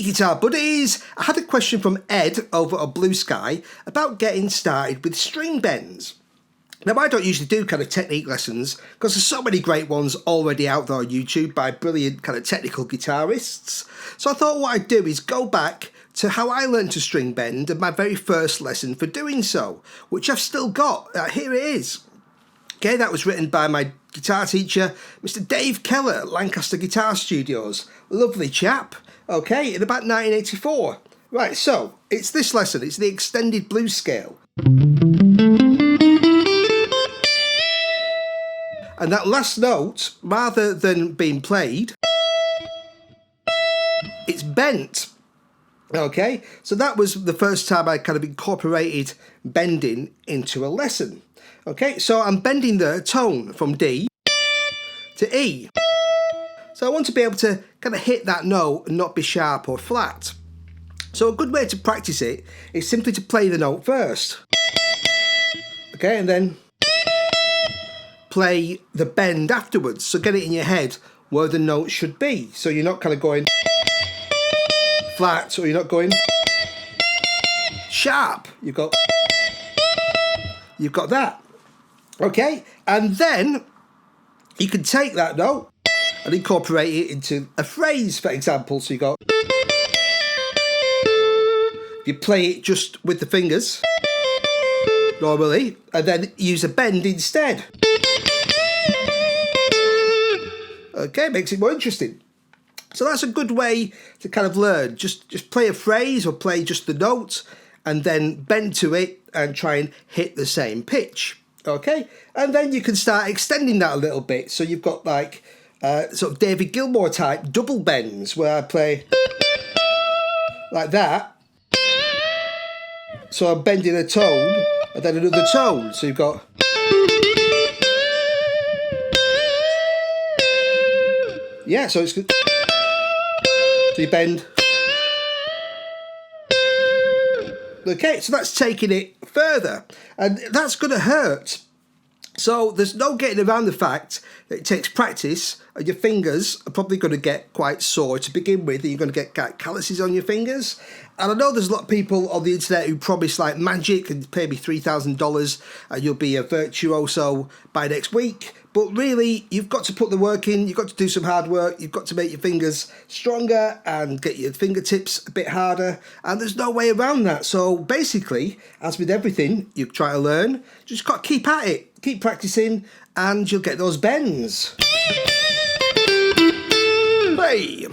guitar buddies! I had a question from Ed over at Blue Sky about getting started with string bends. Now, I don't usually do kind of technique lessons because there's so many great ones already out there on YouTube by brilliant kind of technical guitarists. So I thought what I'd do is go back to how I learned to string bend and my very first lesson for doing so, which I've still got. Here it is. Okay, that was written by my guitar teacher, Mr. Dave Keller at Lancaster Guitar Studios. Lovely chap. Okay, in about 1984. Right, so it's this lesson. It's the extended blues scale. And that last note, rather than being played, it's bent. Okay, so that was the first time I kind of incorporated bending into a lesson. Okay, so I'm bending the tone from D to E. So I want to be able to kind of hit that note and not be sharp or flat. So a good way to practice it is simply to play the note first. Okay, and then play the bend afterwards. So get it in your head where the note should be. So you're not kind of going flat or you're not going sharp. You've got that. Okay, and then you can take that note and incorporate it into a phrase, for example. So you go, you play it just with the fingers normally, and then use a bend instead. Okay, makes it more interesting. So that's a good way to kind of learn. Just play a phrase or play just the note and then bend to it and try and hit the same pitch. Okay, and then you can start extending that a little bit. So you've got like sort of David Gilmour type double bends where I play like that. So I'm bending a tone and then another tone. So you've got so it's good. So you bend. Okay, so that's taking it further, and that's going to hurt. So there's no getting around the fact that it takes practice, and your fingers are probably going to get quite sore to begin with, and you're going to get calluses on your fingers. And I know there's a lot of people on the internet who promise like magic and pay me $3,000 and you'll be a virtuoso by next week. But really, you've got to put the work in, you've got to do some hard work, you've got to make your fingers stronger and get your fingertips a bit harder, and there's no way around that. So basically, as with everything you try to learn, just got to keep at it, keep practicing, and you'll get those bends. Hey!